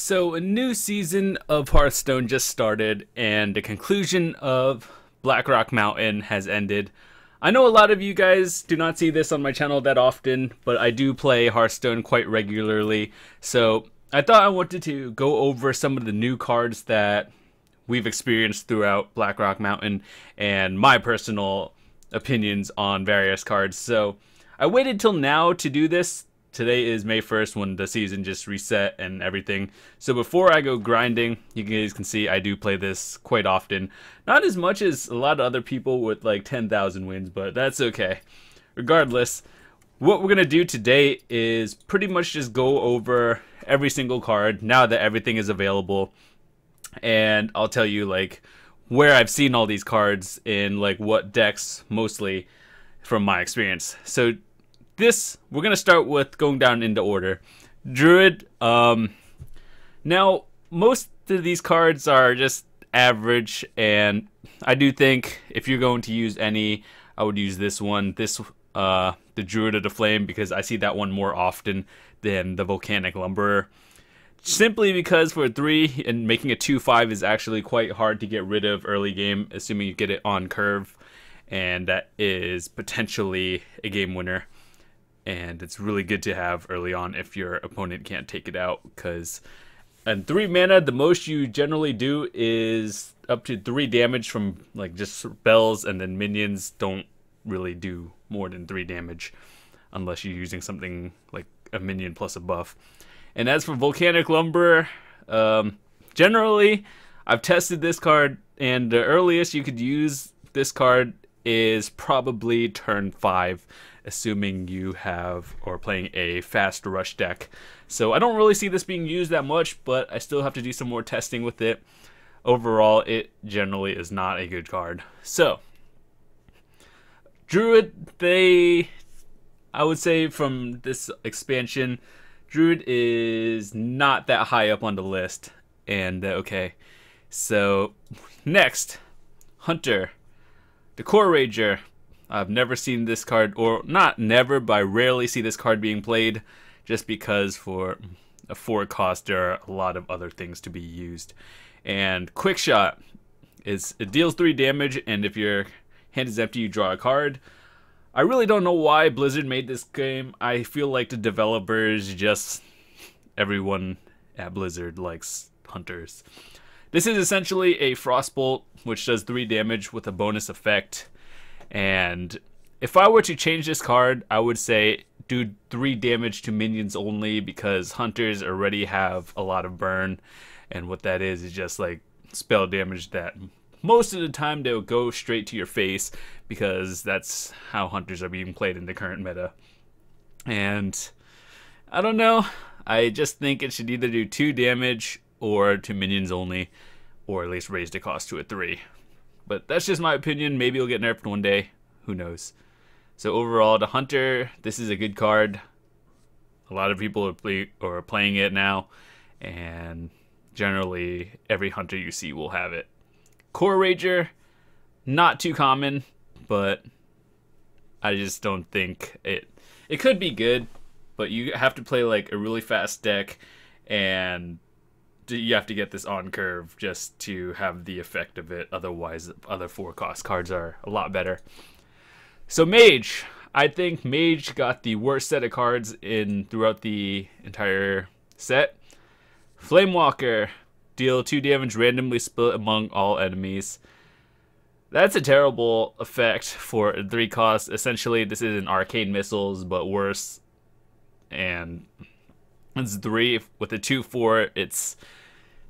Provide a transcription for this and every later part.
So a new season of Hearthstone just started, and the conclusion of Blackrock Mountain has ended. I know a lot of you guys do not see this on my channel that often, but I do play Hearthstone quite regularly, so I thought I wanted to go over some of the new cards that we've experienced throughout Blackrock Mountain and my personal opinions on various cards. So I waited till now to do this. Today is May 1st when the season just reset and everything. So before I go grinding, you guys can see I do play this quite often. Not as much as a lot of other people with like 10,000 wins, but that's okay. Regardless, what we're going to do today is pretty much just go over every single card now that everything is available. And I'll tell you like where I've seen all these cards in like what decks mostly from my experience. So we're going to start with going down into order. Druid. Now, most of these cards are just average, and I do think if you're going to use any, I would use this one. The Druid of the Flame, because I see that one more often than the Volcanic Lumberer. Simply because for 3 and making a 2/5 is actually quite hard to get rid of early game, assuming you get it on curve, and that is potentially a game winner. And it's really good to have early on if your opponent can't take it out, because in 3 mana, the most you generally do is up to 3 damage from like just spells, and then minions don't really do more than 3 damage unless you're using something like a minion plus a buff. And as for Volcanic Lumberer, generally I've tested this card, and the earliest you could use this card is probably turn 5, assuming you have or playing a fast rush deck. So I don't really see this being used that much, but I still have to do some more testing with it. Overall, it generally is not a good card. So Druid, I would say from this expansion, Druid is not that high up on the list. And okay, so next, Hunter. The Core Rager. I've never seen this card, or not never, but I rarely see this card being played, just because for a 4 cost there are a lot of other things to be used. And Quick Shot it deals 3 damage, and if your hand is empty, you draw a card. I really don't know why Blizzard made this game. I feel like the developers everyone at Blizzard likes hunters. This is essentially a Frostbolt, which does 3 damage with a bonus effect. And if I were to change this card, I would say do 3 damage to minions only, because hunters already have a lot of burn. And what that is just like spell damage that most of the time they'll go straight to your face, because that's how hunters are being played in the current meta. And I don't know. I just think it should either do 2 damage or to minions only, or at least raise the cost to a 3. But that's just my opinion. Maybe it'll get nerfed one day. Who knows? So overall, the Hunter, this is a good card. A lot of people are playing it now, and generally every Hunter you see will have it. Core Rager, not too common, but I just don't think it could be good, but you have to play like a really fast deck, and you have to get this on curve just to have the effect of it. Otherwise, other 4 cost cards are a lot better. So Mage, I think Mage got the worst set of cards throughout the entire set. Flamewalker, deal 2 damage randomly split among all enemies. That's a terrible effect for 3 costs. Essentially, this is an Arcane Missiles, but worse. And it's 3 with a 2/4. It's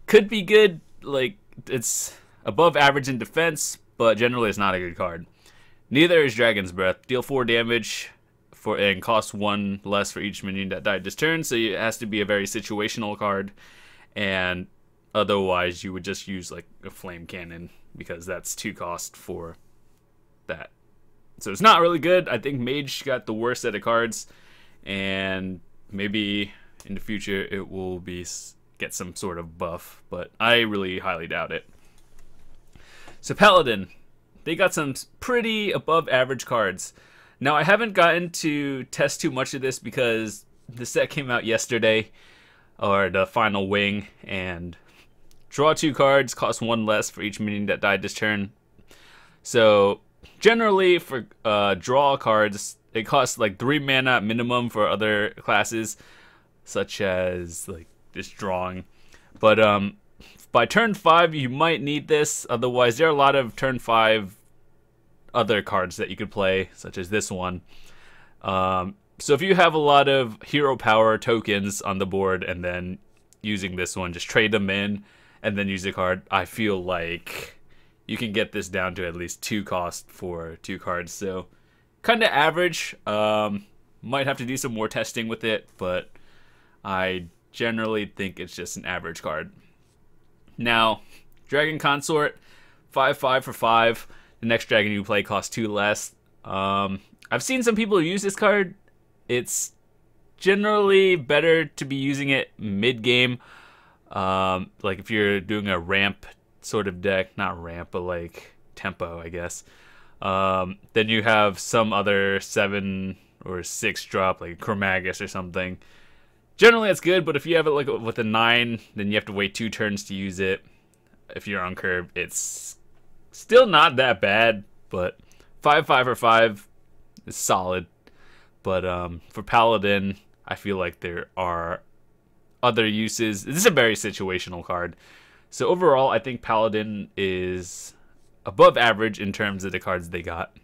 could be good, like it's above average in defense, but generally it's not a good card. Neither is Dragon's Breath. Deal 4 damage and cost 1 less for each minion that died this turn, so it has to be a very situational card. And otherwise you would just use like a Flame Cannon, because that's 2 cost for that. So it's not really good. I think Mage got the worst set of cards, and maybe in the future it will get some sort of buff, but I really highly doubt it. So Paladin, they got some pretty above average cards. Now I haven't gotten to test too much of this because the set came out yesterday. or the final wing, and draw 2 cards, cost 1 less for each minion that died this turn. So generally for draw cards, it costs like 3 mana minimum for other classes, such as like this drawing. But by turn 5 you might need this, otherwise there are a lot of turn 5 other cards that you could play, such as this one. So if you have a lot of hero power tokens on the board and then using this one, just trade them in and then use the card, I feel like you can get this down to at least 2 cost for 2 cards. So kind of average. Might have to do some more testing with it, but I generally think it's just an average card. Now, Dragon Consort, 5/5 for 5. The next dragon you play costs 2 less. I've seen some people use this card. It's generally better to be using it mid-game. Like if you're doing a ramp sort of deck, not ramp, but like tempo, I guess. Then you have some other 7 or 6 drop, like Chromagus or something. Generally that's good, but if you have it like with a 9, then you have to wait 2 turns to use it. If you're on curve, it's still not that bad, but 5/5 for 5 is solid. But for Paladin, I feel like there are other uses. This is a very situational card. So overall, I think Paladin is above average in terms of the cards they got.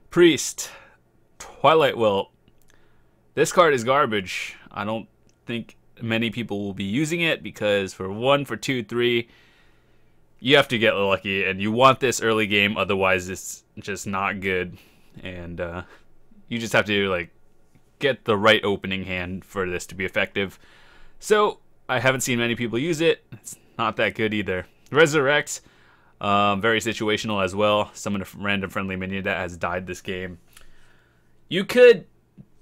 Priest, Twilight Wilt. This card is garbage. I don't think many people will be using it because for 1, for 2, 3, you have to get lucky, and you want this early game, otherwise it's just not good. And you just have to like get the right opening hand for this to be effective. So I haven't seen many people use it. It's not that good either. Resurrect, very situational as well. Summon a random friendly minion that has died this game. You could,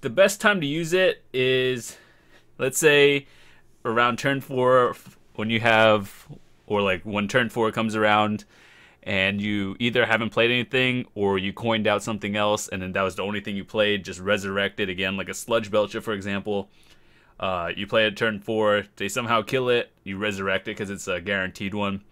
the best time to use it is, let's say, around turn 4 when you have, or like when turn 4 comes around and you either haven't played anything or you coined out something else and then that was the only thing you played. Just resurrect it again, like a Sludge Belcher, for example. You play it turn 4, they somehow kill it, you resurrect it because it's a guaranteed one.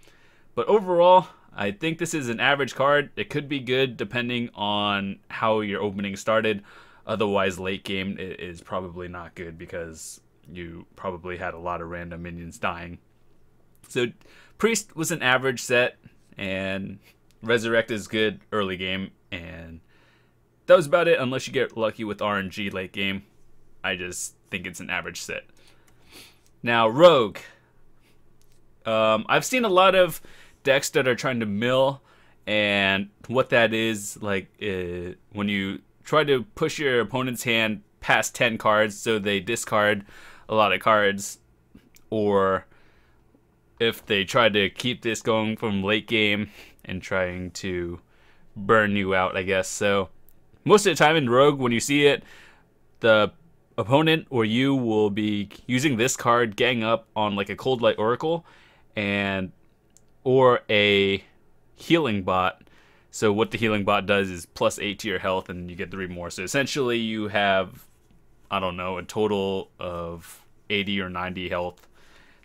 But overall, I think this is an average card. It could be good depending on how your opening started. Otherwise, late game is probably not good because you probably had a lot of random minions dying. So Priest was an average set, and Resurrect is good early game, and that was about it unless you get lucky with RNG late game. I just think it's an average set. Now, Rogue. I've seen a lot of decks that are trying to mill, and what that is, like, when you try to push your opponent's hand past 10 cards so they discard a lot of cards, or if they try to keep this going from late game and trying to burn you out, I guess. So most of the time in Rogue, when you see it, the opponent or you will be using this card, gang up on like a Cold Light Oracle and or a healing bot. So what the healing bot does is +8 to your health and you get 3 more. So essentially you have, I don't know, a total of 80 or 90 health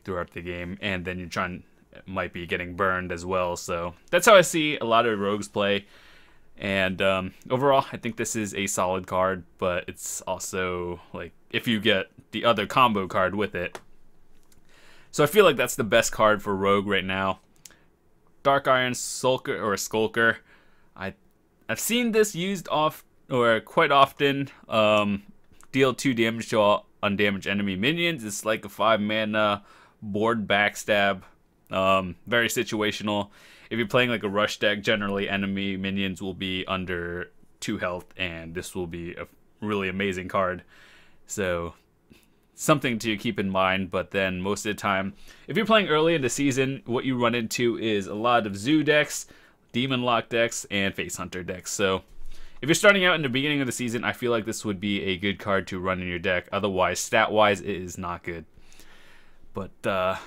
throughout the game, and then you're might be getting burned as well. So that's how I see a lot of rogues play. And overall, I think this is a solid card, but it's also like if you get the other combo card with it. So I feel like that's the best card for Rogue right now. Dark Iron Sulker or Skulker. I've seen this used quite often. Deal 2 damage to all undamaged enemy minions. It's like a 5 mana board backstab. Very situational. If you're playing like a rush deck, generally enemy minions will be under 2 health, and this will be a really amazing card. So something to keep in mind. But then most of the time, if you're playing early in the season, what you run into is a lot of Zoo decks, Demon Lock decks, and Face Hunter decks. So if you're starting out in the beginning of the season, I feel like this would be a good card to run in your deck. Otherwise, stat-wise, it is not good. But the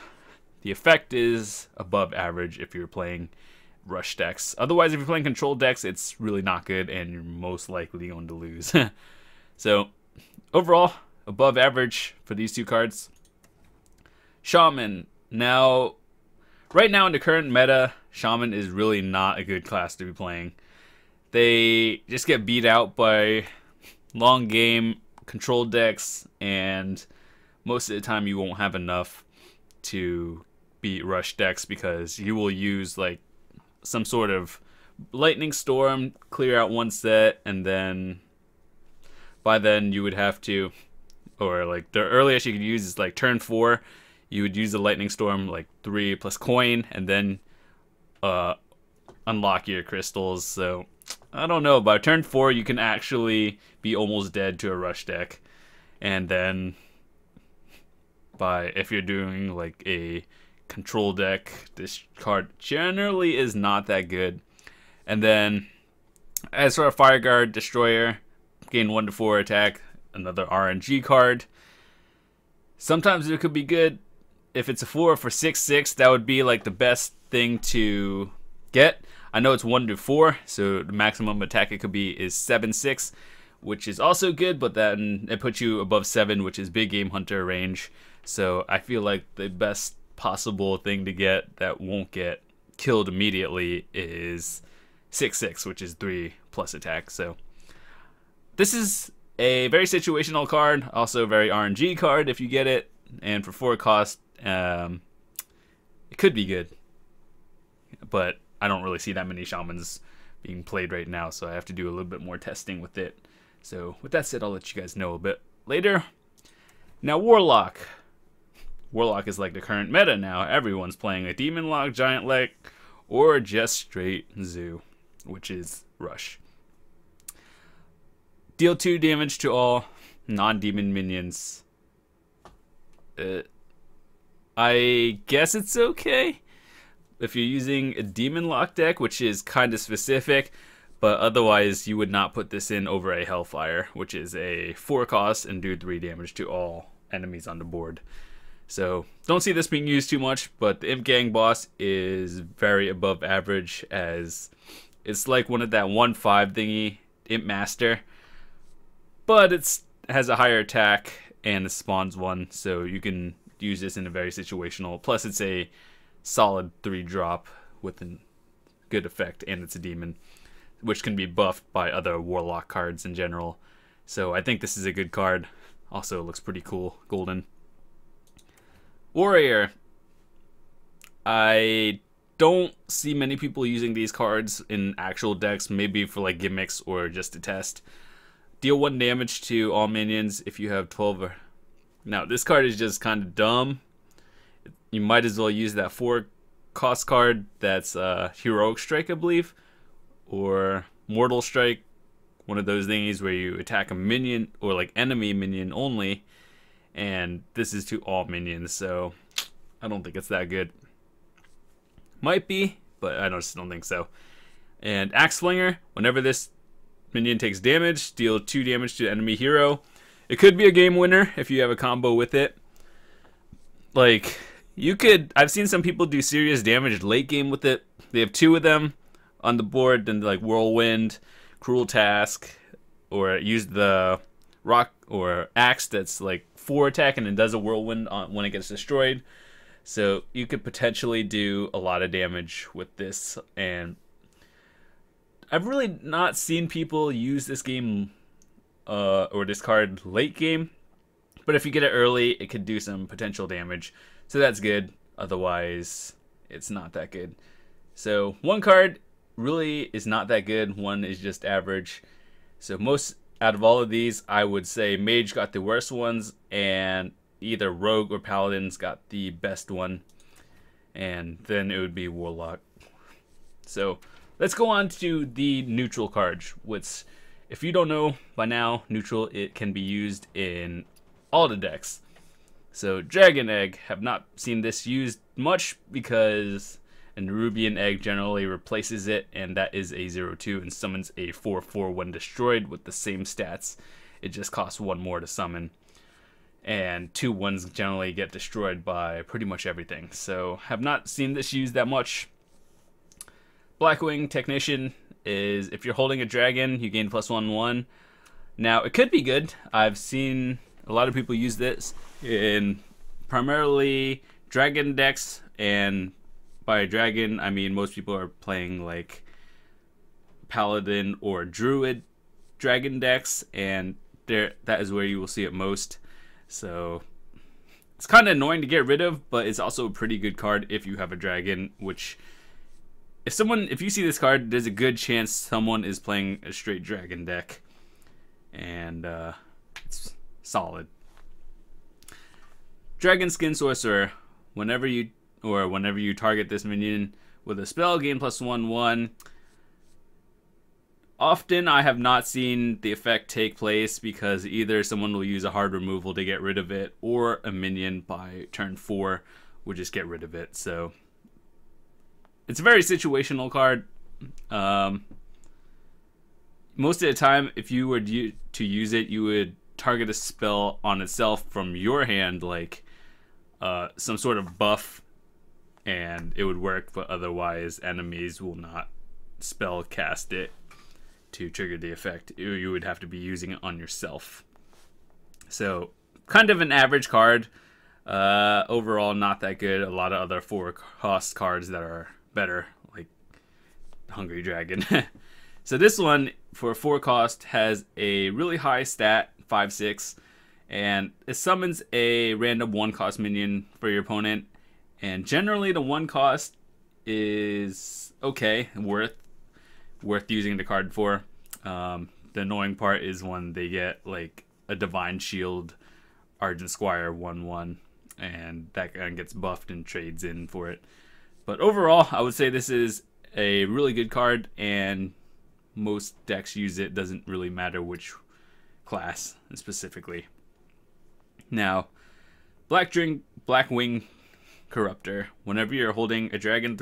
effect is above average if you're playing rush decks. Otherwise, if you're playing control decks, it's really not good, and you're most likely going to lose. So overall, above average for these two cards. Shaman. Now, right now in the current meta, Shaman is really not a good class to be playing. They just get beat out by long game control decks, and most of the time you won't have enough to beat rush decks because you will use like some sort of lightning storm, clear out one set, and then by then you would have to, or like the earliest you could use is like turn 4, you would use the lightning storm like 3 plus coin, and then unlock your crystals. So I don't know, by turn 4 you can actually be almost dead to a rush deck, and then if you're doing like a control deck, this card generally is not that good. And then as for a Fire Guard Destroyer, gain 1 to 4 attack, another RNG card. Sometimes it could be good. If it's a 4 for 6/6, that would be like the best thing to get. I know it's 1 to 4, so the maximum attack it could be is 7/6, which is also good, but then it puts you above 7, which is big game hunter range. So I feel like the best possible thing to get that won't get killed immediately is 6/6, which is 3 plus attack. So this is a very situational card, also a very RNG card if you get it, and for 4 cost, it could be good. But I don't really see that many Shamans being played right now, so I have to do a little bit more testing with it. So with that said, I'll let you guys know a bit later. Now Warlock. Warlock is like the current meta now. Everyone's playing a Demon Lock, Giant Leg, or just straight Zoo, which is Rush. Deal 2 damage to all non-demon minions. I guess it's okay if you're using a Demon Lock deck, which is kind of specific, but otherwise you would not put this in over a Hellfire, which is a 4 cost and do 3 damage to all enemies on the board. So don't see this being used too much, but the Imp Gang boss is very above average, as it's like one of that 1/5 thingy, Imp Master, but it has a higher attack and it spawns 1, so you can use this in a very situational. Plus it's a solid 3 drop with a good effect, and it's a demon, which can be buffed by other Warlock cards in general. So I think this is a good card. Also looks pretty cool, golden. Warrior. I don't see many people using these cards in actual decks, maybe for like gimmicks or just to test. Deal 1 damage to all minions if you have 12 or... Now this card is just kind of dumb. You might as well use that 4 cost card that's Heroic Strike, I believe, or Mortal Strike, one of those thingies where you attack a minion or like enemy minion only, and this is to all minions, so I don't think it's that good. Might be, but I just don't think so. And Axe Flinger, whenever this minion takes damage, deal 2 damage to the enemy hero. It could be a game winner if you have a combo with it. Like, you could... I've seen some people do serious damage late game with it. They have 2 of them on the board, then like Whirlwind, Cruel Task, or use the rock or axe that's like 4 attack and it does a Whirlwind when it gets destroyed. So you could potentially do a lot of damage with this, and I've really not seen people use this game or this card late game, but if you get it early, it could do some potential damage, so that's good. Otherwise, it's not that good. So 1 card really is not that good, 1 is just average. So most out of all of these, I would say Mage got the worst ones, and either Rogue or Paladin's got the best one, and then it would be Warlock. So let's go on to the neutral cards, which, if you don't know by now, neutral, it can be used in all the decks. So Dragon Egg, have not seen this used much because an Nerubian Egg generally replaces it, and that is a 0/2 and summons a 4/4 when destroyed with the same stats. It just costs 1 more to summon, and 2 ones generally get destroyed by pretty much everything. So have not seen this used that much. Blackwing Technician is if you're holding a dragon, you gain +1/1. Now it could be good. I've seen A lot of people use this in primarily dragon decks, and by dragon I mean most people are playing like Paladin or Druid dragon decks, and that is where you will see it most. So it's kind of annoying to get rid of, but it's also a pretty good card if you have a dragon, which if you see this card, there's a good chance someone is playing a straight dragon deck, and it's solid. Dragon Skin Sorcerer. Whenever you target this minion with a spell, gain +1/1. Often I have not seen the effect take place because either someone will use a hard removal to get rid of it, or a minion by turn 4 will just get rid of it. So it's a very situational card. Most of the time, if you were to use it, you would target a spell on itself from your hand, like some sort of buff, and it would work, but otherwise enemies will not spell cast it to trigger the effect. You would have to be using it on yourself. So kind of an average card. Overall not that good. A lot of other 4-cost cards that are better, like Hungry Dragon. So this one for 4-cost has a really high stat, 5/6, and it summons a random 1-cost minion for your opponent, and generally the 1-cost is okay, worth using the card for. The annoying part is when they get like a Divine Shield Argent Squire 1/1, and that guy gets buffed and trades in for it. But overall, I would say this is a really good card, and most decks use it. Doesn't really matter which class specifically. Now, Blackwing Corruptor. Whenever you're holding a dragon,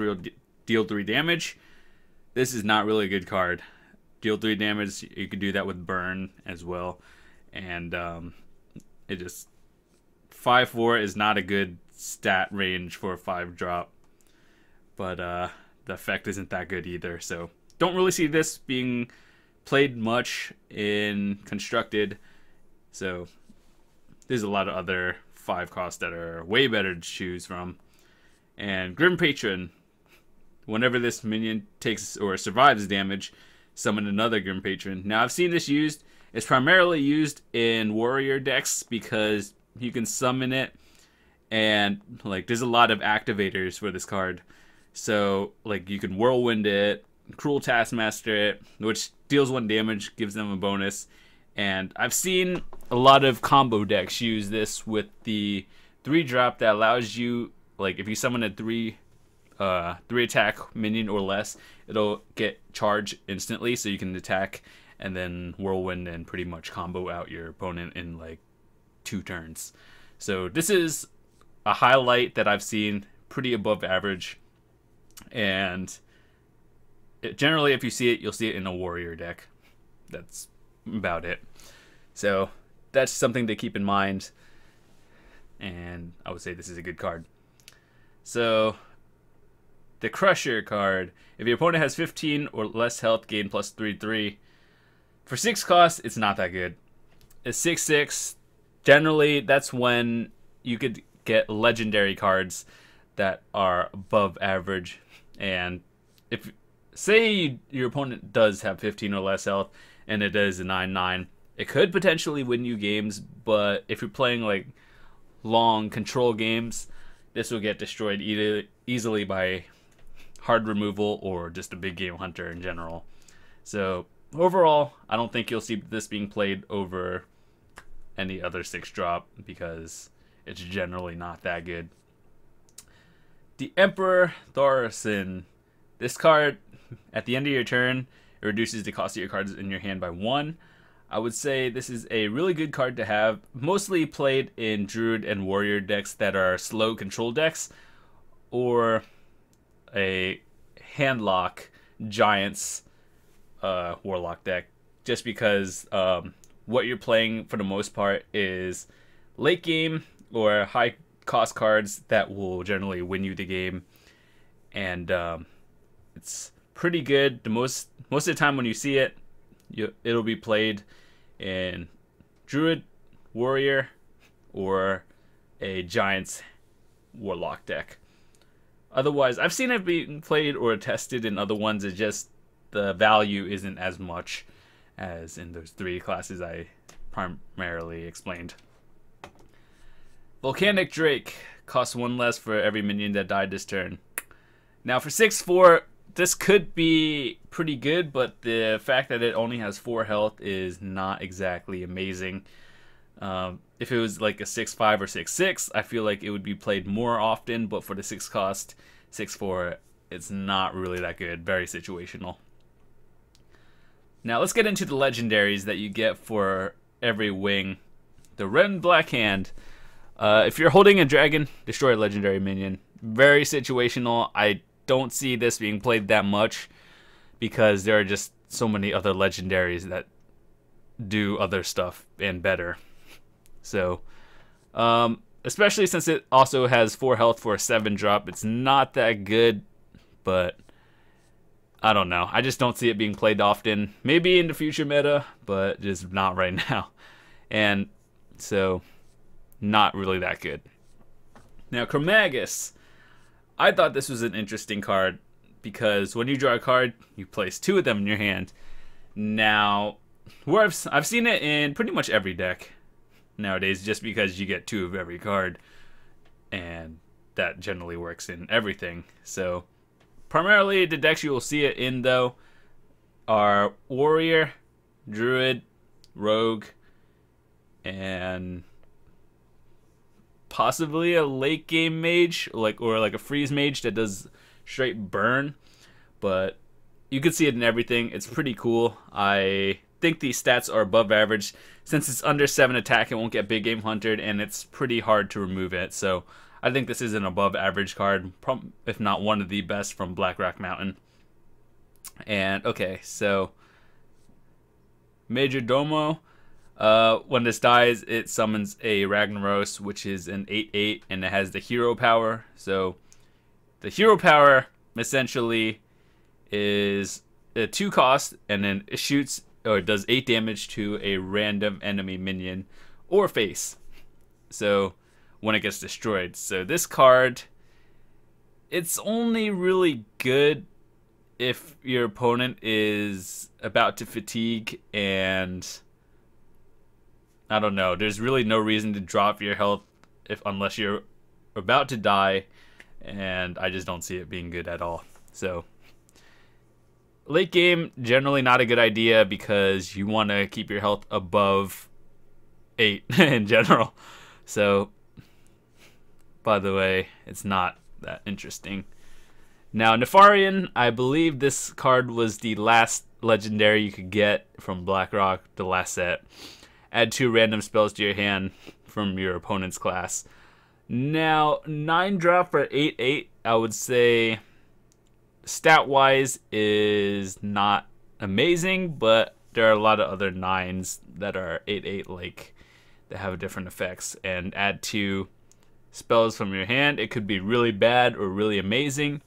deal 3 damage. This is not really a good card. Deal 3 damage. You could do that with Burn as well, and it just 5/4 is not a good stat range for a 5-drop. But the effect isn't that good either, so don't really see this being played much in Constructed. So there's a lot of other 5-costs that are way better to choose from. And Grim Patron. Whenever this minion takes or survives damage, summon another Grim Patron. Now I've seen this used. It's primarily used in warrior decks because you can summon it, and like there's a lot of activators for this card. So like you can whirlwind it, Cruel Taskmaster it, which deals 1 damage, gives them a bonus. And I've seen a lot of combo decks use this with the 3-drop that allows you, like if you summon a 3 attack minion or less, it'll get charged instantly, so you can attack and then whirlwind and pretty much combo out your opponent in like 2 turns. So this is a highlight that I've seen, pretty above average. And generally, if you see it, you'll see it in a warrior deck. That's about it. So that's something to keep in mind, and I would say this is a good card. So the Crusher card. If your opponent has 15 or less health, gain +3/3. For 6 costs, it's not that good. It's 6/6. Generally, that's when you could get legendary cards that are above average. And if say your opponent does have 15 or less health and it is a 9/9, it could potentially win you games, but if you're playing like long control games, this will get destroyed easily by hard removal or just a big game hunter in general. So overall, I don't think you'll see this being played over any other 6-drop because it's generally not that good. The Emperor Thaurissan. This card, at the end of your turn, it reduces the cost of your cards in your hand by 1. I would say this is a really good card to have, mostly played in Druid and Warrior decks that are slow control decks, or a Handlock Giants Warlock deck, just because what you're playing for the most part is late game or high cost cards that will generally win you the game, and it's pretty good. Most of the time when you see it, it'll be played in Druid, warrior or a giant's warlock deck. Otherwise, I've seen it being played or tested in other ones. It's just the value isn't as much as in those three classes I primarily explained. Volcanic Drake costs 1 less for every minion that died this turn. Now for 6/4, this could be pretty good, but the fact that it only has 4 health is not exactly amazing. If it was like a 6/5 or 6/6, I feel like it would be played more often, but for the 6 cost, 6/4, it's not really that good. Very situational. Now let's get into the legendaries that you get for every wing. The red and black hand. If you're holding a dragon, destroy a legendary minion. Very situational. I don't see this being played that much because there are just so many other legendaries that do other stuff and better. So, especially since it also has 4 health for a 7 drop, it's not that good, but I don't know. I just don't see it being played often. Maybe in the future meta, but just not right now. And so, not really that good. Now, Chromagus. I thought this was an interesting card because when you draw a card, you place 2 of them in your hand. Now, where I've seen it in pretty much every deck nowadays, just because you get 2 of every card, and that generally works in everything. So, primarily the decks you will see it in though are Warrior, Druid, Rogue, and possibly a late game mage, or like a freeze mage that does straight burn. But you can see it in everything. It's pretty cool. I think these stats are above average. Since it's under 7 attack, it won't get big game hunted, and it's pretty hard to remove it. So I think this is an above average card, if not one of the best from Blackrock Mountain. And okay, so Major Domo. When this dies, it summons a Ragnaros, which is an 8/8, and it has the hero power. So the hero power essentially is a 2 cost, and then it shoots or it does 8 damage to a random enemy minion or face. So when it gets destroyed. So this card, it's only really good if your opponent is about to fatigue, and I don't know, there's really no reason to drop your health unless you're about to die, and I just don't see it being good at all. So late game, generally not a good idea because you want to keep your health above 8 in general. So, by the way, it's not that interesting. Now, Nefarian, I believe this card was the last legendary you could get from Blackrock, the last set. Add 2 random spells to your hand from your opponent's class. Now, 9 drop for 8/8, I would say stat-wise is not amazing, but there are a lot of other 9s that are 8/8 like that have different effects. And add 2 spells from your hand. It could be really bad or really amazing.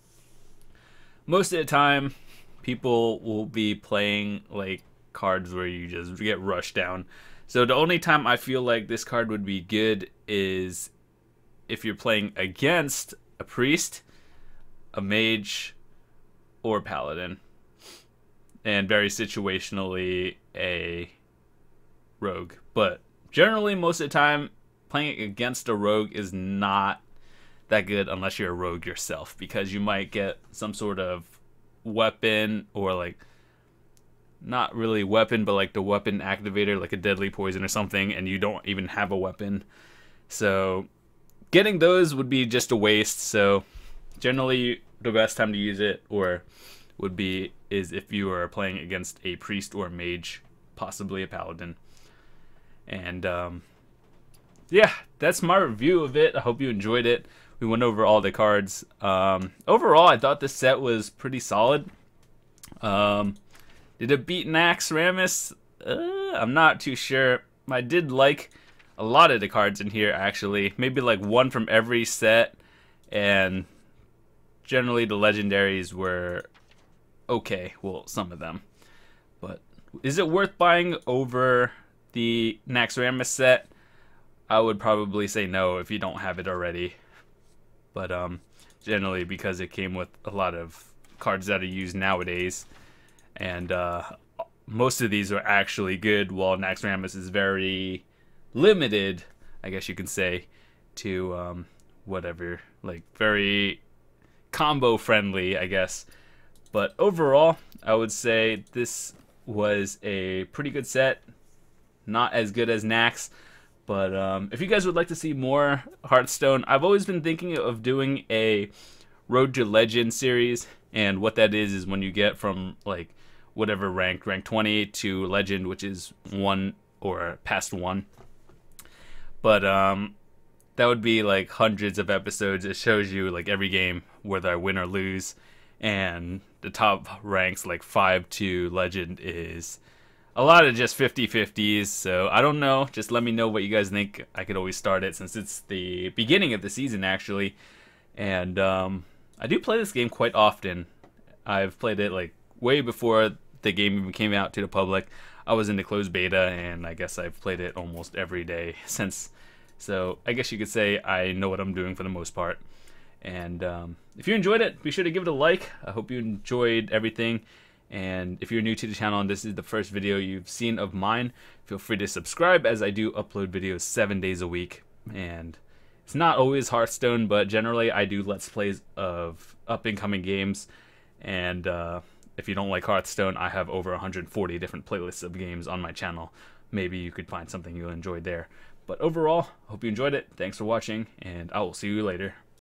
Most of the time, people will be playing like cards where you just get rushed down. So the only time I feel like this card would be good is if you're playing against a priest, a mage, or paladin, and very situationally a rogue. But generally, most of the time, playing against a rogue is not that good unless you're a rogue yourself, because you might get some sort of weapon, or like not really weapon, but like the weapon activator, like a deadly poison or something, and you don't even have a weapon. So getting those would be just a waste. So generally the best time to use it is if you are playing against a priest or a mage, possibly a paladin. And yeah, that's my review of it. I hope you enjoyed it. We went over all the cards. Overall, I thought this set was pretty solid. Did it beat Naxxramas? I'm not too sure. I did like a lot of the cards in here, actually. Maybe like 1 from every set. And generally the legendaries were okay. Well, some of them. But is it worth buying over the Naxxramas set? I would probably say no if you don't have it already. But generally because it came with a lot of cards that are used nowadays, and most of these are actually good, while Naxxramas is very limited, I guess you can say, to whatever, like very combo friendly, I guess. But overall, I would say this was a pretty good set. Not as good as Nax, but if you guys would like to see more Hearthstone, I've always been thinking of doing a Road to Legend series, and what that is when you get from like whatever rank 20 to Legend, which is 1 or past 1. But that would be like hundreds of episodes. It shows you like every game whether I win or lose, and the top ranks like 5 to Legend is a lot of just 50-50s. So I don't know, just let me know what you guys think. I could always start it since it's the beginning of the season actually, and I do play this game quite often. I've played it like way before the game even came out to the public. I was in the closed beta, and I guess I've played it almost every day since. So I guess you could say I know what I'm doing for the most part. And if you enjoyed it, be sure to give it a like. I hope you enjoyed everything. And if you're new to the channel and this is the first video you've seen of mine, feel free to subscribe, as I do upload videos 7 days a week. And it's not always Hearthstone, but generally I do Let's Plays of up-and-coming games. And if you don't like Hearthstone, I have over 140 different playlists of games on my channel. Maybe you could find something you'll enjoy there. But overall, I hope you enjoyed it. Thanks for watching, and I will see you later.